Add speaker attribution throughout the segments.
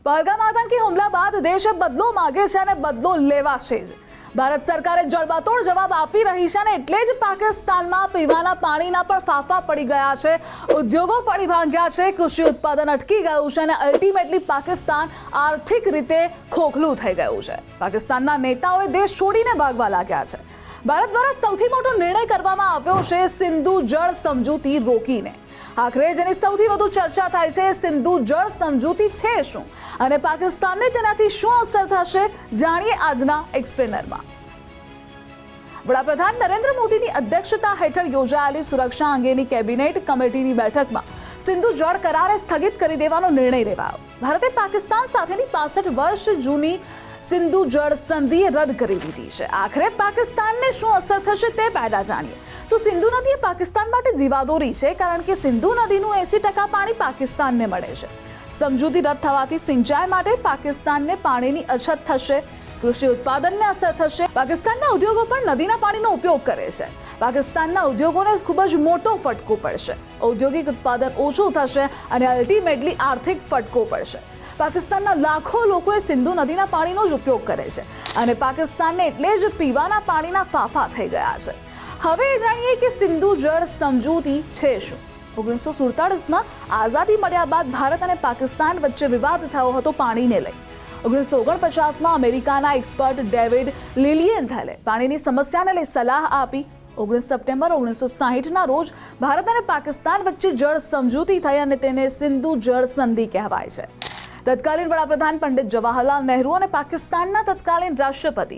Speaker 1: પહલગામ આતંકી હુમલા બાદ દેશે બદલો માંગે છે અને બદલો લેવાશે જ। ભારત સરકારે જડબાતોડ જવાબ આપી રહી છે અને એટલે જ પાકિસ્તાનમાં પીવાના પાણીના પણ ફાફા પડી ગયા છે, ઉદ્યોગો પડી ભાંગ્યા છે, કૃષિ ઉત્પાદન અટકી ગયું છે અને અલ્ટિમેટલી પાકિસ્તાન આર્થિક રીતે ખોખલું થઈ ગયું છે। પાકિસ્તાનના નેતાઓએ દેશ છોડીને ભાગવા લાગ્યા છે। ભારત દ્વારા સૌથી મોટો નિર્ણય કરવામાં આવ્યો છે સિંધુ જળ સમજૂતી રોકીને। આખરે જેની સૌથી વધુ ચર્ચા થાય છે સિંધુ જળ સમજૂતી છે શું અને પાકિસ્તાનને તેનાથી શું અસર થશે, જાણીએ આજના એક્સપ્લેનરમાં। વડાપ્રધાન નરેન્દ્ર મોદીની અધ્યક્ષતા હેઠળ યોજાયેલી સુરક્ષા અંગેની કેબિનેટ કમિટીની બેઠકમાં સિંધુ જળ કરારને સ્થગિત કરી દેવાનો નિર્ણય લેવાયો। ભારતે પાકિસ્તાન સાથેની 65 વર્ષ જૂની સિંધુ જળ સંધિ રદ કરી દીધી છે। આખરે પાકિસ્તાનને શું અસર થશે તે પહેલા જાણીએ તો સિંધુ નદી એ પાકિસ્તાન માટે જીવાદોરી છે, કારણ કે સિંધુ નદીનું 80% પાણી પાકિસ્તાનને મળે છે। સમજૂતી રદ થવાથી સિંચાઈ માટે પાકિસ્તાનને પાણીની અછત થશે, કૃષિ ઉત્પાદનને અસર થશે। પાકિસ્તાનના ઉદ્યોગો પણ નદીના પાણીનો ઉપયોગ કરે છે। પાકિસ્તાનના ઉદ્યોગોને ખૂબ જ મોટો ફટકો પડશે, ઔદ્યોગિક ઉત્પાદન ઓછું થશે અને અલ્ટિમેટલી આર્થિક ફટકો પડશે। પાકિસ્તાનના લાખો લોકોએ સિંધુ નદીના પાણીનો જ ઉપયોગ કરે છે અને પાકિસ્તાનને એટલે જ પીવાના પાણીના ફાફા થઈ ગયા છે। હવે જાણીએ કે સિંધુ જળ સમજૂતી છે શું। 1947માં આઝાદી મળ્યા બાદ ભારત અને પાકિસ્તાન વચ્ચે વિવાદ થયો હતો પાણીને લઈ। 1949માં અમેરિકાના એક્સપર્ટ ડેવિડ લિલિયનથેલે પાણીની સમસ્યાને લઈ સલાહ આપી। 19 સપ્ટેમ્બર 1960ના રોજ ભારત અને પાકિસ્તાન વચ્ચે જળ સમજૂતી થઈ અને તેને સિંધુ જળ સંધિ કહેવાય છે। તત્કાલીન વડાપ્રધાન પંડિત જવાહરલાલ નહેરુ અને પાકિસ્તાનના તત્કાલીન રાષ્ટ્રપતિ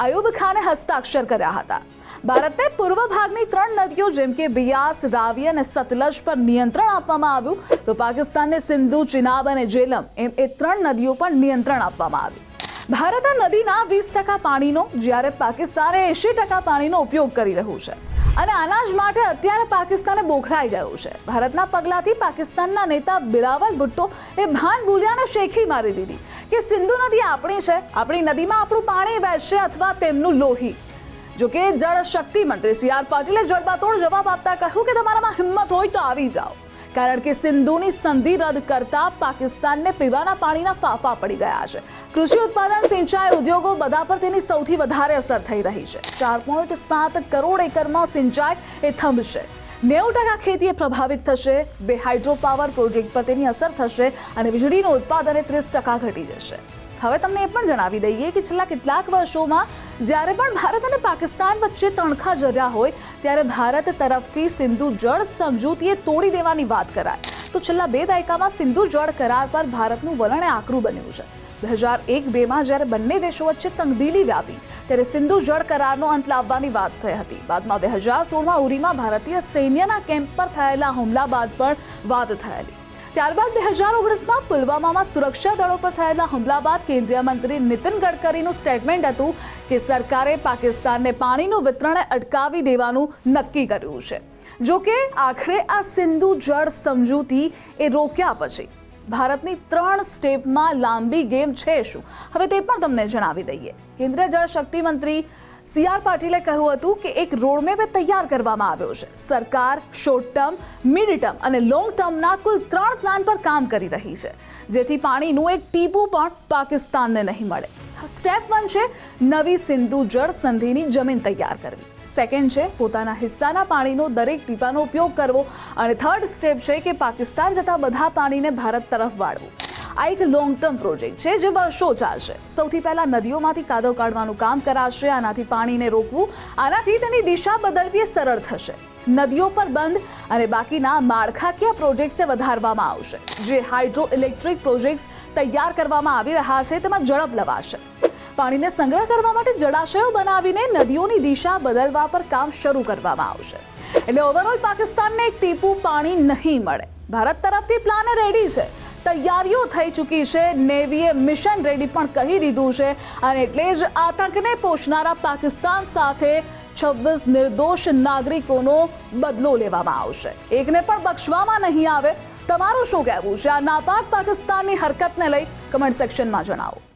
Speaker 1: અયુબ ખાને હસ્તાક્ષર કર્યા હતા। ભારતને પૂર્વ ભાગની 3 નદીઓ જેમ કે બિયાસ, રાવી અને સતલજ પર નિયંત્રણ આપવામાં આવ્યું, તો પાકિસ્તાનને સિંધુ, ચિનાબ અને જેલમ એમ એ 3 નદીઓ પર નિયંત્રણ આપવામાં આવ્યું। ભારત આ નદીના 20% પાણીનો, જ્યારે પાકિસ્તાન 80% પાણીનો ઉપયોગ કરી રહ્યું છે અને આના જ માટે અત્યારે પાકિસ્તાને બોખરાઈ ગયું છે। ભારતના પગલાથી પાકિસ્તાનના નેતા બિલાવલ ભુટ્ટો એ ભાન ભૂલ્યાને શેખી મારી દીધી કે સિંધુ નદી આપણી છે, આપણી નદીમાં આપણું પાણી વહેશે અથવા તેમનું લોહી। જોકે જળ શક્તિ મંત્રી સી.આર. પાટીલે જડબાતોડ જવાબ આપતા કહ્યું કે તમારામાં હિંમત હોય તો આવી જાઓ, કારણ કે સિંધુની સંધિ રદ કરતા પાકિસ્તાનને પીવાના પાણીના ફાફા પડી ગયા છે। કૃષિ ઉત્પાદન, સિંચાઈ, ઉદ્યોગો બધા પર તેની સૌથી વધારે અસર થઈ રહી છે। 4.7 કરોડ એકરમાં સિંચાઈ એ થંભશે, 90% ખેતી પ્રભાવિત થશે, 2 હાઇડ્રો પાવર પ્રોજેક્ટ પર તેની અસર થશે અને વીજળીનું ઉત્પાદન 30% ઘટી જશે। હવે તમને એ પણ જણાવી દઈએ કે છેલ્લા કેટલાક વર્ષોમાં જ્યારે પણ ભારત અને પાકિસ્તાન વચ્ચે તણખા જર્યા હોય ત્યારે ભારત તરફથી સિંધુ જળ સમજૂતીએ તોડી દેવાની વાત કરાય, તો છેલ્લા 2 દાયકામાં સિંધુ જળ કરાર પર ભારતનું વલણ આકરું બન્યું છે। 2001-2માં જ્યારે બંને દેશો વચ્ચે તંગદિલી વ્યાપી ત્યારે સિંધુ જળ કરારનો અંત લાવવાની વાત થઈ હતી। બાદમાં 2016માં ઉરીમાં ભારતીય સૈન્યના કેમ્પ પર થયેલા હુમલા બાદ પણ વાત થયેલી। ત્યારબાદ 2019માં પુલવામામાં સુરક્ષા દળો પર થયેલા હુમલા બાદ કેન્દ્રીય મંત્રી નીતિન ગડકરીનું સ્ટેટમેન્ટ હતું કે સરકારે પાકિસ્તાનને પાણીનું વિતરણ અટકાવી દેવાનું નક્કી કર્યું છે। જોકે આખરે આ સિંધુ જળ સમજૂતી એ રોક્યા પછી ભારતની 3 સ્ટેપમાં લાંબી ગેમ છે શું, હવે તે પણ તમને જણાવી દઈએ। કેન્દ્રીય જળ શક્તિ મંત્રી સી.આર. પાટીલે કહ્યું હતું કે એક રોડમેપ તૈયાર કરવામાં આવ્યો છે। સરકાર શોર્ટ ટર્મ, મિડ ટર્મ અને લોંગ ટર્મના કુલ 3 પ્લાન પર કામ કરી રહી છે, જેથી પાણીનું એક ટીપું પણ પાકિસ્તાનને નહીં મળે। સ્ટેપ 1 છે નવી સિંધુ જળ સંધિની જમીન તૈયાર કરવી, સેકન્ડ છે પોતાના હિસ્સાના પાણીનો દરેક ટીપાનો ઉપયોગ કરવો અને થર્ડ સ્ટેપ છે કે પાકિસ્તાન જતા બધા પાણીને ભારત તરફ વાળવું। આ એક લોંગ ટર્મ પ્રોજેક્ટ છે જે વર્ષો ચાલશે। સૌથી પહેલા નદીઓમાંથી કાદવ કાઢવાનું કામ કરાશે, આનાથી પાણીને રોકવું, આનાથી તેની દિશા બદલવી સરળ થશે। નદીઓ પર બંધ અને બાકીના માળખાકીય પ્રોજેક્ટ્સે વધારવામાં આવશે। જે હાઇડ્રો ઇલેક્ટ્રિક પ્રોજેક્ટ્સ તૈયાર કરવામાં આવી રહ્યા છે તેમાં ઝડપ લવાશે। પાણીને સંગ્રહ કરવા માટે જળાશયો બનાવીને નદીઓની દિશા બદલવા પર કામ શરૂ કરવામાં આવશે। એટલે ઓવરઓલ પાકિસ્તાનને એક ટીપું પાણી નહીં મળે। ભારત તરફથી પ્લાન રેડી છે, તૈયારીઓ થઈ ચૂકી છે, નેવીએ મિશન રેડી પણ કહી દીધું છે અને એટલે જ આતંકને પોષનારા પાકિસ્તાન સાથે 26 નિર્દોષ નાગરિકોનો બદલો લેવામાં આવશે। એકને પણ બક્ષવામાં નહીં આવે। તમારું શું કહેવું છે આ નાપાક પાકિસ્તાનની હરકતને લઈ? કમેન્ટ સેક્શનમાં જણાવો।